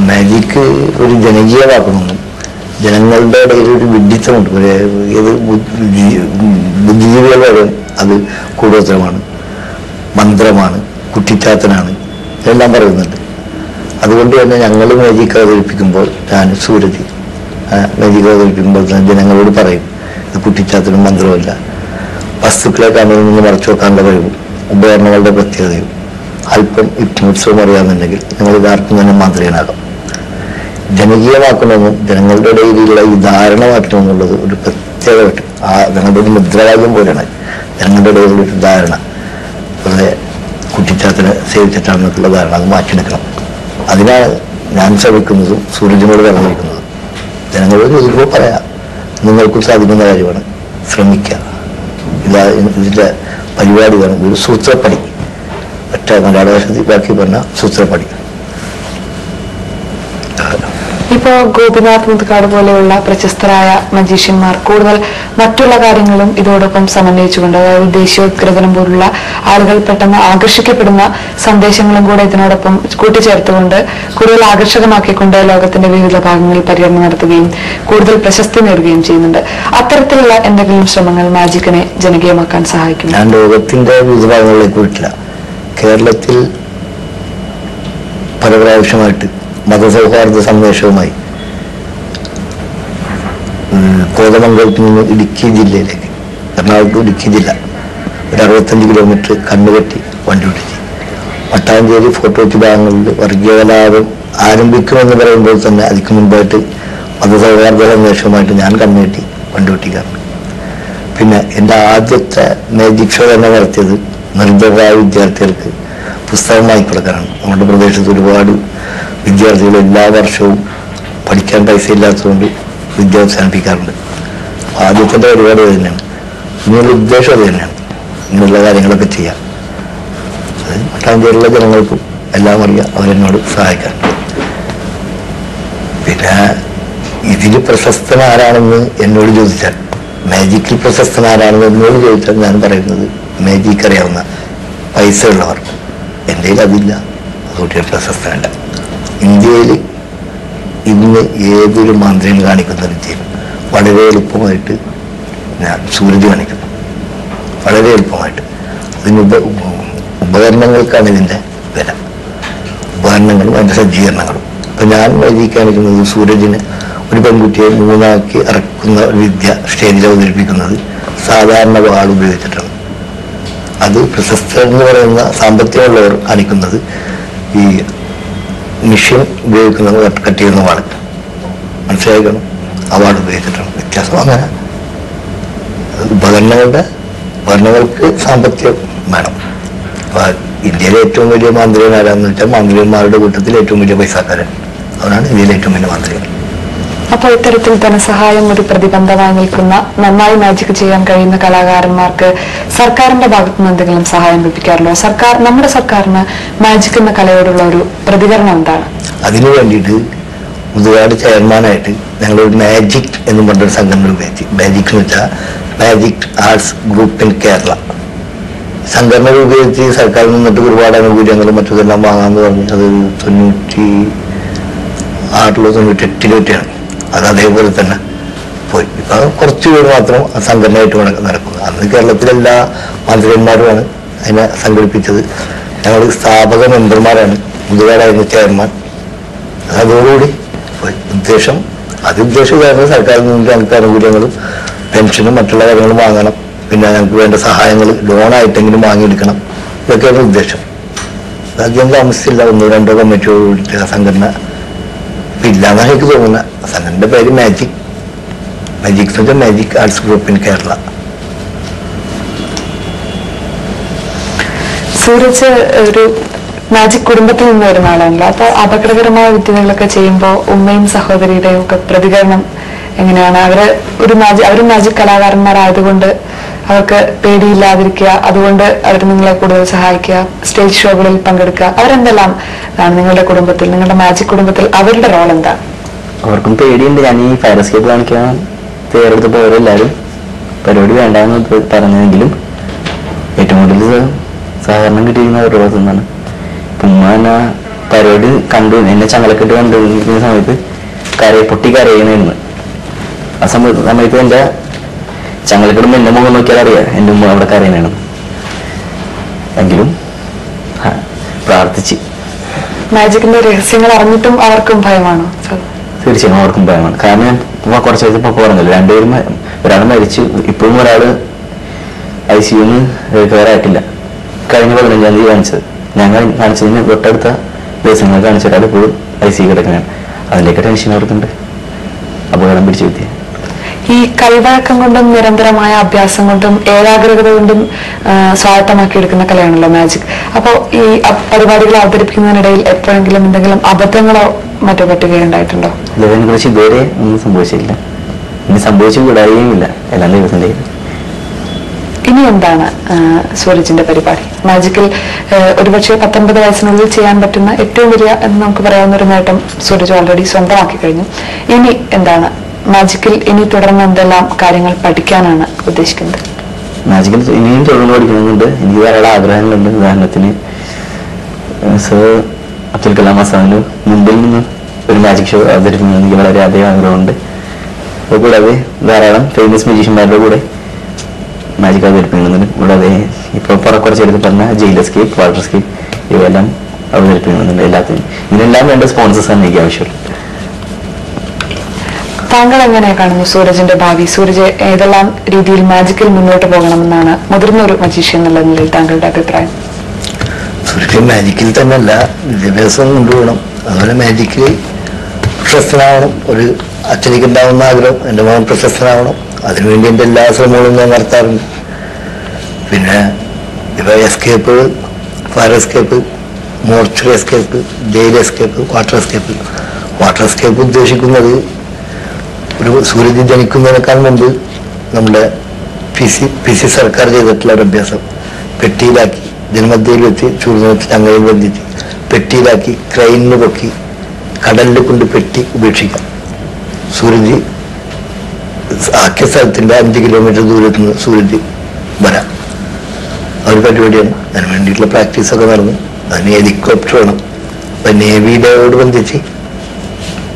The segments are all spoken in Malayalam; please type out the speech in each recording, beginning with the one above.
മാജിക്ക് ഒരു ജനകീയമാക്കണമെന്നും ജനങ്ങളുടെ ഇടയിൽ ഒരു വിഡ്ഢിത്തമുണ്ട്. ഏത് ബുദ്ധിജീവികൾ വരെ അത് കൂടോത്രമാണ്, മന്ത്രമാണ്, കുട്ടിച്ചാത്തനാണ് എല്ലാം പറയുന്നുണ്ട്. അതുകൊണ്ട് തന്നെ ഞങ്ങൾ മാജിക്ക് അവതരിപ്പിക്കുമ്പോൾ, ഞാൻ സൂരജ് മാജിക്ക് അവതരിപ്പിക്കുമ്പോൾ തന്നെ ജനങ്ങളോട് പറയും ഇത് കുട്ടിച്ചാത്തനും മന്ത്രവുമല്ല, വസ്തുക്കളെ കണ്ണിൽ നിന്ന് മറച്ചു വെക്കാനുള്ള കഴിവും ഉപകരണങ്ങളുടെ പ്രത്യേകതയും അല്പം ഹിപ്നോട്ടിസം അറിയാമെന്നുണ്ടെങ്കിൽ ഞങ്ങൾ ഇതാർക്കും തന്നെ മാന്ത്രികനാകാം. ജനകീയമാക്കണമെന്നും ജനങ്ങളുടെ ഇടയിലുള്ള ഈ ധാരണ മാറ്റണമെന്നുള്ളത് ഒരു പ്രത്യേകമായിട്ട് ഞങ്ങളുടെ ഒരു മുദ്രാവാക്യം പോലെയാണ്. ജനങ്ങളുടെ ഇടയിലുള്ള ഒരു ധാരണ, വെറുതെ കുട്ടിച്ചാത്തനെ സേവിച്ചിട്ടാണെന്നൊക്കെയുള്ള ധാരണ അത് മാറ്റിയെടുക്കണം. അതിനാണ് ഞാൻ ശ്രമിക്കുന്നതും സൂരജിനോട് പറഞ്ഞിരിക്കുന്നതും. ജനങ്ങളോട് ചോദിക്കുമ്പോൾ പറയാം, നിങ്ങൾക്കും സാധിക്കുന്ന കാര്യമാണ്, ശ്രമിക്കുക. ഇതിൻ്റെ പരിപാടിയാണ് ഒരു സൂത്രപ്പടി. ഒറ്റ മലയാള ഭാഷത്തിൽ ബാക്കി പറഞ്ഞ സൂത്രപ്പടി. ഇപ്പോ ഗോപിനാഥ് മുതുകാട് പോലെയുള്ള പ്രശസ്തരായ മജീഷ്യന്മാർ കൂടുതൽ മറ്റുള്ള കാര്യങ്ങളും ഇതോടൊപ്പം സമന്വയിച്ചുകൊണ്ട്, അതായത് ദേശീയോദ്ഗ്രഥനം പോലുള്ള ആളുകൾ പെട്ടെന്ന് ആകർഷിക്കപ്പെടുന്ന സന്ദേശങ്ങളും കൂടെ ഇതിനോടൊപ്പം കൂട്ടിച്ചേർത്തുകൊണ്ട് കൂടുതൽ ആകർഷകമാക്കിക്കൊണ്ട് ലോകത്തിന്റെ വിവിധ ഭാഗങ്ങളിൽ പര്യടനം നടത്തുകയും കൂടുതൽ പ്രശസ്തി നേടുകയും ചെയ്യുന്നുണ്ട്. അത്തരത്തിലുള്ള എന്തെങ്കിലും ശ്രമങ്ങൾ മാജിക്കിനെ ജനകീയമാക്കാൻ സഹായിക്കും? ഞാൻ ലോകത്തിന്റെ വിവിധ ഭാഗങ്ങളിലേക്ക് പോയിട്ടില്ല. കേരളത്തിൽ പല പ്രാവശ്യമായിട്ട് മതസൗഹാർദ്ദ സന്ദേശവുമായി കോതമംഗലത്തിൽ നിന്ന് ഇടുക്കി ജില്ലയിലേക്ക്, എറണാകുളത്ത് ഇടുക്കി ജില്ല ഒരു 65 കിലോമീറ്റർ കണ്ണുകെട്ടി വണ്ടി ഓടിച്ച് മട്ടാഞ്ചേരി ഫോർട്ട് ഭാഗങ്ങളിൽ വർഗീയ കലാപം ആരംഭിക്കുമെന്ന് പറയുമ്പോൾ തന്നെ അതിക്ക് മുമ്പായിട്ട് മതസൗഹാർദ്ദ സന്ദേശവുമായിട്ട് ഞാൻ കണ്ണുകെട്ടി വണ്ടി ഓടിക്കാറുണ്ട്. പിന്നെ എൻ്റെ ആദ്യത്തെ മാജിക് ഷോ തന്നെ നടത്തിയത് നിർദ്ധരായ വിദ്യാർത്ഥികൾക്ക് പുസ്തകം വാങ്ങിക്കൊടുക്കാനാണ്. നമ്മുടെ പ്രദേശത്ത് ഒരുപാട് വിദ്യാർത്ഥികൾ എല്ലാ വർഷവും പഠിക്കാൻ പൈസ ഇല്ലാത്തതുകൊണ്ട് വിദ്യ അവസാനിപ്പിക്കാറുണ്ട്. ആദ്യത്തെ പരിപാടി അത് തന്നെയാണ്. ഇനിയുള്ള ഉദ്ദേശം അത് തന്നെയാണ്, ഇങ്ങനെയുള്ള കാര്യങ്ങളൊക്കെ ചെയ്യാം. അത് മട്ടാഞ്ചേരിയിലെ ജനങ്ങൾക്കും എല്ലാം അറിയാം, അവരെന്നോട് സഹായിക്കാറുണ്ട്. പിന്നെ ഇതിൽ പ്രശസ്തനാരാണെന്ന് എന്നോട് ചോദിച്ചാൽ, മാജിക്കിൽ പ്രശസ്തനാരാണെന്ന് എന്നോട് ചോദിച്ചാൽ ഞാൻ പറയുന്നത് മാജിക്ക് അറിയാവുന്ന പൈസ ഉള്ളവർ. എൻ്റെ കയ്യിൽ അതില്ല, അതുകൊണ്ട് പ്രശസ്തനല്ല. ഇന്ത്യയിൽ ഇന്ന് ഏതൊരു മാന്ത്രികൻ കാണിക്കുന്ന വിദ്യയിൽ വളരെ എളുപ്പമായിട്ട് ഞാൻ സൂരജ് കാണിക്കുന്നു. വളരെ എളുപ്പമായിട്ട്. അതിന് ഉപകരണങ്ങൾക്കാണ് ഇതിൻ്റെ വില, ഉപകരണങ്ങളും അതിൻ്റെ സജ്ജീകരണങ്ങളും. ഇപ്പം ഞാൻ മാജിക്ക് കാണിക്കുന്നത് സൂരജിന് ഒരു പെൺകുട്ടിയെ 3 ആക്കി ഇറക്കുന്ന ഒരു വിദ്യ സ്റ്റേജിൽ അവതരിപ്പിക്കുന്നത് സാധാരണ വാൾ ഉപയോഗിച്ചിട്ടാണ്. അത് പ്രശസ്തർ എന്ന് പറയുന്ന സാമ്പത്തികമുള്ളവർ കാണിക്കുന്നത് ഈ മെഷീൻ ഉപയോഗിക്കുന്നത് കട്ട് ചെയ്യുന്ന വാൾ, മനസ്സിലാക്കണം, ആ വാൾ ഉപയോഗിച്ചിട്ടാണ്. വ്യത്യാസം അങ്ങനെ. ഉപകരണങ്ങൾക്ക് സാമ്പത്തികം വേണം. അപ്പോൾ ഇന്ത്യയിലെ ഏറ്റവും വലിയ മാന്ത്രികൻ ആരാന്ന് വെച്ചാൽ മാന്ത്രികന്മാരുടെ കൂട്ടത്തിൽ ഏറ്റവും വലിയ പൈസക്കാരൻ, അവരാണ് ഇന്ത്യയിലെ ഏറ്റവും വലിയ മാന്ത്രികൻ. അപ്പോൾ ഇത്തരത്തിൽ ധനസഹായം ഒരു പ്രതിബന്ധമായി നിൽക്കുന്ന, നന്നായി മാജിക് ചെയ്യാൻ കഴിയുന്ന കലാകാരന്മാർക്ക് സർക്കാരിന്റെ ഭാഗത്തുനിന്ന് എന്തെങ്കിലും സഹായം ലഭിക്കാറുണ്ടോ? നമ്മുടെ സർക്കാരിന് മാജിക് എന്ന കലയോടുള്ള ഒരു പ്രതികരണം എന്താണ്? അതിനു വേണ്ടിയിട്ട് മുതുകാട് ചെയർമാനായിട്ട് ഞങ്ങളൊരു മാജിക് എന്ന് പറഞ്ഞൊരു സംഘടന ഉപയോഗിച്ച്, മാജിക് എന്ന് വെച്ചാൽ magic arts group in Kerala സംഘടന ഉപയോഗിച്ച് സർക്കാരിൽ നിന്നിട്ട് ഒരുപാട് ആനുകൂല്യങ്ങളും മറ്റതെല്ലാം വാങ്ങാമെന്ന് പറഞ്ഞ് അത് 98-98 അത് അതേപോലെ തന്നെ പോയി. ഇപ്പം കുറച്ച് പേര് മാത്രം സംഘടനയായിട്ട് നടക്കുന്നത്. അന്ന് കേരളത്തിലെല്ലാ മാന്ത്രികന്മാരുമാണ് അതിനെ സംഘടിപ്പിച്ചത്. ഞങ്ങൾ സ്ഥാപക മെമ്പർമാരാണ്, മുതുകാടായിരുന്നു ചെയർമാൻ. അതോടുകൂടി പോയി. ഉദ്ദേശം കാരണം സർക്കാരിൽ നിന്ന് ഞങ്ങൾക്ക് ആനുകൂല്യങ്ങളും പെൻഷനും മറ്റുള്ള കാര്യങ്ങളും വാങ്ങണം, പിന്നെ ഞങ്ങൾക്ക് വേണ്ട സഹായങ്ങൾ ലോണായിട്ടെങ്കിലും വാങ്ങിയെടുക്കണം, ഇതൊക്കെയാണ് ഉദ്ദേശം. അധികം താമസിച്ചില്ല, 1-2 കമ്മിറ്റിയോട് ആ സംഘടന ഇല്ലാന്നാണ് എനിക്ക് തോന്നുന്നത്. സംഘടനയുടെ പേര് magic arts group in Kerala. Suraj ഒരു മാജിക് കുടുംബത്തിൽ നിന്ന് വരുന്ന ആളാണല്ലോ. അപ്പൊ അപകടകരമായ വിദ്യകളൊക്കെ ചെയ്യുമ്പോൾ ഉമ്മയും സഹോദരിയുടെയും ഒക്കെ പ്രതികരണം എങ്ങനെയാണ്? അവരും മാജിക് കലാകാരന്മാരായതുകൊണ്ട് അവർക്ക് പേടിയില്ലാതിരിക്കുക, അതുകൊണ്ട് അവർ നിങ്ങളെ കൂടുതൽ സഹായിക്കുക, സ്റ്റേജ് ഷോകളിൽ പങ്കെടുക്കുക, അവരെന്തെല്ലാം ആണ് നിങ്ങളുടെ കുടുംബത്തിൽ, നിങ്ങളുടെ മാജിക് കുടുംബത്തിൽ അവരുടെ റോൾ എന്താ? അവർക്കും പേടിയുണ്ട്. ഞാൻ ഈ ഫയർ എസ്കേപ്പ് കാണിക്കാൻ തയ്യാറെടുത്തപ്പോൾ അവരെല്ലാവരും പരിപാടി വേണ്ടാന്ന് പറഞ്ഞെങ്കിലും ഏറ്റവും കൂടുതൽ സഹകരണം കിട്ടിയിരിക്കുന്ന അവരുടെ ഭാഗത്തു നിന്നാണ്. ഉമ്മ തന്നെ പരിപാടി കണ്ടു എന്നെ ചങ്ങലക്കെട്ട് കണ്ടുകൊണ്ടിരിക്കുന്ന സമയത്ത് പൊട്ടി കരയണെന്ന്. ആ സമയത്ത് എൻ്റെ ചങ്ങലക്കെടുമ്പോൾ എൻ്റെ മുഖം നോക്കിയാൽ അറിയാം എൻ്റെ ഉമ്മ അവിടെ കരയണെന്ന്. എങ്കിലും പ്രാർത്ഥിച്ച്. മാജിക്കിന്റെ രഹസ്യങ്ങൾ അറിഞ്ഞിട്ടും അവർക്കും ഭയമാണോ? തീർച്ചയായും അവർക്കും ഭയമാണ്. കാരണം ഞാൻ കുറച്ച് ദിവസം ഇപ്പോൾ പറഞ്ഞല്ലോ, രണ്ടുപേരും ഒരാൾ മരിച്ചു, ഇപ്പോഴും ഒരാൾ ICU റിക്കവർ ആയിട്ടില്ല. കഴിഞ്ഞ 15-ാം തീയതി കാണിച്ചത്. ഞങ്ങൾ കാണിച്ചതിന് തൊട്ടടുത്ത ദിവസങ്ങൾ കാണിച്ച ഒരാൾ ഇപ്പോഴും ICU കിടക്കുകയാണ്. അതിൻ്റെയൊക്കെ ടെൻഷൻ അവർക്കുണ്ട്. അപകടം പിടിച്ചു കിട്ടിയ ഈ കൈവഴക്കം കൊണ്ടും നിരന്തരമായ അഭ്യാസം കൊണ്ടും ഏകാഗ്രത കൊണ്ടും സ്വായത്തമാക്കിയെടുക്കുന്ന കലയാണല്ലോ മാജിക്. അപ്പോൾ ഈ പരിപാടികൾ അവതരിപ്പിക്കുന്നതിനിടയിൽ എപ്പോഴെങ്കിലും എന്തെങ്കിലും അബദ്ധങ്ങളോ മറ്റോ പറ്റുകയുണ്ടായിട്ടുണ്ടോ? ഇതിനെ കുറിച്ച് ഇതുവരെ ഒന്നും സംഭവിച്ചില്ല. ഇനി സംഭവിച്ചു കൂടാതെയുമില്ല. എല്ലാം ദൈവത്തിൻ്റെ. ഇനി എന്താണ് സൂരജിന്റെ പരിപാടി? മാജിക്കിൽ ഒരുപക്ഷെ 19 വയസ്സിനുള്ളിൽ ചെയ്യാൻ പറ്റുന്ന ഏറ്റവും വലിയ എന്ന് നമുക്ക് പറയാവുന്ന ഒരു നേട്ടം സൂരജ് ഓൾറെഡി സ്വന്തമാക്കി കഴിഞ്ഞു. ഇനി എന്താണ് മാജിക്കിൽ ഇനി തുടർന്ന് എന്തെല്ലാം കാര്യങ്ങൾ പഠിക്കാനാണ് ഉദ്ദേശിക്കുന്നത്? മാജിക്കിൽ ഇനിയും തുടർന്ന് പഠിക്കുന്നുണ്ട്. എനിക്ക് ധാരാളം ആഗ്രഹങ്ങളുണ്ട്. ഉദാഹരണത്തിന് സർ അബ്ദുൽ കലാം ആസാദിന് മുംബൈയിൽ നിന്ന് ഒരു മാജിക് ഷോ അവതരിപ്പിക്കുന്നത് എനിക്ക് വളരെയധികം ആഗ്രഹമുണ്ട്. അതുകൂടാതെ ധാരാളം ഫേമസ് മ്യൂസീഷ്യന്മാരുടെ കൂടെ മാജിക് അവതരിപ്പിക്കുന്നുണ്ട്. കൂടാതെ ഇപ്പോൾ കുറച്ചെടുത്ത് പറഞ്ഞ ജയിൽ എസ്കേപ്പ്, വാട്ടർ എസ്കേപ്പ് ഇവയെല്ലാം അവതരിപ്പിക്കുന്നുണ്ട്. എല്ലാത്തിനും ഇതിനെല്ലാം വേണ്ട സ്പോൺസേഴ്സാണ് എനിക്ക് ആവശ്യമുള്ളത്. താങ്കൾ എങ്ങനെ കാണുന്നു സൂരജിന്റെ ഭാവി? സൂരജ് ഏതെല്ലാം രീതിയിൽ മാജിക്കിൽ മുന്നോട്ട് പോകണമെന്നാണ് മുതിർന്ന ഒരു മജീഷ്യൻ എന്നുള്ള നിലയിൽ താങ്കളുടെ അഭിപ്രായം? സൂരജ് മാജിക്കിൽ തന്നെയല്ല, വിദ്യാഭ്യാസം കൊണ്ടുപോകണം. അതുപോലെ മാജിക്കിൽ പ്രശസ്തനാവണം. ഒരു അച്ഛനിക്ക് ഉണ്ടാവുന്ന ആഗ്രഹം എൻ്റെ മകൻ പ്രശസ്തനാവണം. അതിനുവേണ്ടി എൻ്റെ എല്ലാ ശ്രമങ്ങളും ഞാൻ നടത്താറുണ്ട്. പിന്നെ ഇപ്പോൾ escape, fire escape, mortuary escape, jail escape, water escape. Water escape ഉദ്ദേശിക്കുന്നത് ഒരു സൂരജ് ജനിക്കുന്നതിനേക്കാൾ മുമ്പ് നമ്മുടെ പി സി സർക്കാർ ചെയ്തിട്ടുള്ള ഒരു അഭ്യാസം. പെട്ടിയിലാക്കി ജന്മധ്യയിൽ വെച്ച് ചൂർന്ന് ചങ്ങയിൽ ബന്ധിച്ച് പെട്ടിയിലാക്കി ക്രെയിനിന് പൊക്കി കടലിൽ കൊണ്ട് പെട്ടി ഉപേക്ഷിക്കാം. സൂരജ് ആക്കിയ സ്ഥലത്തിൻ്റെ 5 കിലോമീറ്റർ ദൂരത്ത് നിന്ന് സൂരജ് വരാം. ഒരു പരിപാടിയാണ്. അതിന് വേണ്ടിയിട്ടുള്ള പ്രാക്ടീസൊക്കെ നടന്നു. അതിന് ഹെലികോപ്റ്റർ വേണം. അപ്പം നേവിയോട് ബന്ധിച്ച്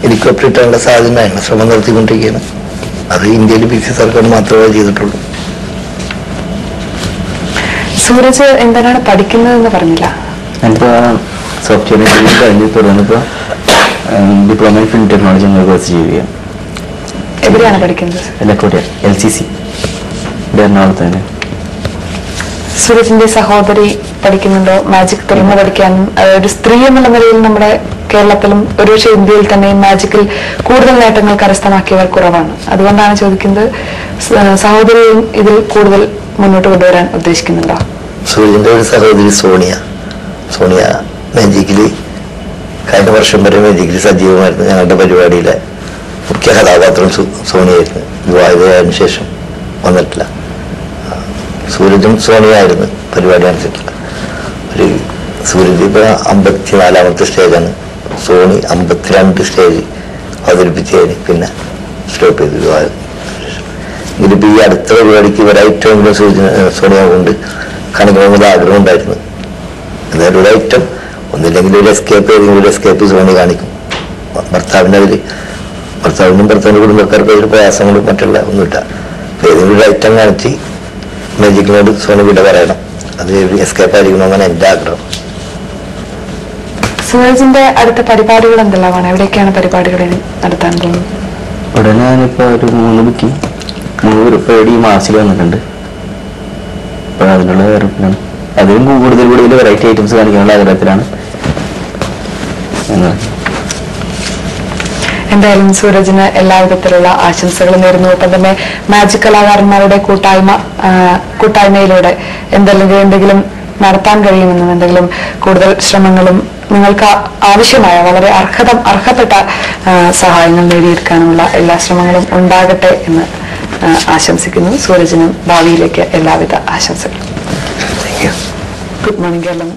ഹെലികോപ്റ്റർ ഇട്ടാനുള്ള സാധ്യത അതിനുള്ള ശ്രമം നടത്തിക്കൊണ്ടിരിക്കുകയാണ്. അത് ഇന്ത്യയിൽ PC സർക്കാർ മാത്രമേ ചെയ്തിട്ടുള്ളൂ. സൂരജ് എന്താണ് പഠിക്കുന്നതെന്ന് പറഞ്ഞില്ല. ഞാനിപ്പോൾ സോഫ്റ്റ്വെയർ എഞ്ചിനീയറിംഗ് കഴിഞ്ഞ് തുടർന്നിപ്പോൾ ഡിപ്ലോമ ഇൻ ഫിലിം ടെക്നോളജി എന്ന കോഴ്സ് ചെയ്യുകയാണ്. എവിടെയാണ് പഠിക്കുന്നത്? എലക്കോട്ടെ LCC എറണാകുളത്ത് തന്നെ. സൂരജിന്റെ സഹോദരി പഠിക്കുന്നുണ്ടോ? മാജിക് തുറന്ന് പഠിക്കാനും ഒരു സ്ത്രീ എന്നുള്ള നിലയിൽ നമ്മുടെ കേരളത്തിലും ഒരുപക്ഷെ ഇന്ത്യയിൽ തന്നെ മാജിക്കിൽ കൂടുതൽ നേട്ടങ്ങൾ കരസ്ഥമാക്കിയവർ കുറവാണ്. അതുകൊണ്ടാണ് ചോദിക്കുന്നത്, സഹോദരിയും ഇതിൽ കൂടുതൽ മുന്നോട്ട് കൊണ്ടുവരാൻ ഉദ്ദേശിക്കുന്നുണ്ടോ? സൂര്യന്റെ ഒരു സഹോദരി സോണിയ മാജിക്കിൽ കഴിഞ്ഞ വർഷം വരെ മാജിക്കിൽ സജീവമായിരുന്നു. ഞങ്ങളുടെ പരിപാടിയിലെ മുഖ്യ കഥാപാത്രം സോണിയായിരുന്നു. വിവാഹിതയായതിനു ശേഷം വന്നിട്ടില്ല. സൂരജും സോണിയായിരുന്നു പരിപാടി കാണിച്ചിട്ടില്ല. ഒരു സൂരജ് ഇപ്പോൾ 54ാമത്തെ സ്റ്റേജാണ്. സോണി 52 സ്റ്റേജ് അവതരിപ്പിച്ചതിന് പിന്നെ സ്റ്റോപ്പ് ചെയ്ത് വിവാഹം. ഇതിലിപ്പോൾ ഈ അടുത്ത പരിപാടിക്ക് ഒരൈറ്റമെങ്കിലും സോണിയ കൊണ്ട് കാണിക്കണമെന്നുള്ള ആഗ്രഹം ഉണ്ടായിരുന്നു. എന്തായാലും ഒരു ഐറ്റം ഒന്നില്ലെങ്കിൽ ഒരു എസ്കേപ്പ്, ഏതെങ്കിലും ഒരു എസ്കേപ്പ് സോണി കാണിക്കും. ഭർത്താവിനും ഭർത്താവിൻ്റെ കുടുംബക്കാർക്ക് ഒരു പ്രയാസങ്ങളും മറ്റുള്ള ഒന്നുമില്ല. അപ്പോൾ ഏതെങ്കിലും ഒരു ഐറ്റം കാണിച്ച് മാജിക്കിനോട് സോണി വിട പറയണം. അത് എസ്കേപ്പ് ആയിരിക്കണമെന്നാണ് എൻ്റെ ആഗ്രഹം. സൂരജിന്റെ അടുത്ത പരിപാടികൾ എന്തെല്ലാമാണ്? എവിടെയൊക്കെയാണ് പരിപാടികൾ നടത്താൻ പോകുന്നത്? ഉടനെ ഞാനിപ്പോൾ ഒരു 3 ബുക്കിംഗ് 3 പരിപാടി മാർച്ചിൽ വന്നിട്ടുണ്ട്. അപ്പോൾ അതിനുള്ള തയ്യാറെടുപ്പിലാണ്. അതിലും കൂടുതൽ വെറൈറ്റി ഐറ്റംസ് കാണിക്കാനുള്ള ആഗ്രഹത്തിലാണ്. എന്തായാലും സൂരജിന് എല്ലാവിധത്തിലുള്ള ആശംസകളും നേരുന്നു. ഒപ്പം തന്നെ മാജിക് കലാകാരന്മാരുടെ കൂട്ടായ്മയിലൂടെ എന്തെങ്കിലും നടത്താൻ കഴിയുമെന്നും എന്തെങ്കിലും കൂടുതൽ ശ്രമങ്ങളും നിങ്ങൾക്ക് ആവശ്യമായ വളരെ അർഹപ്പെട്ട സഹായങ്ങൾ നേടിയെടുക്കാനുള്ള എല്ലാ ശ്രമങ്ങളും ഉണ്ടാകട്ടെ എന്ന് ആശംസിക്കുന്നു. സൂരജിനും ഭാവിയിലേക്ക് എല്ലാവിധ ആശംസകളും. Good morning Keralam.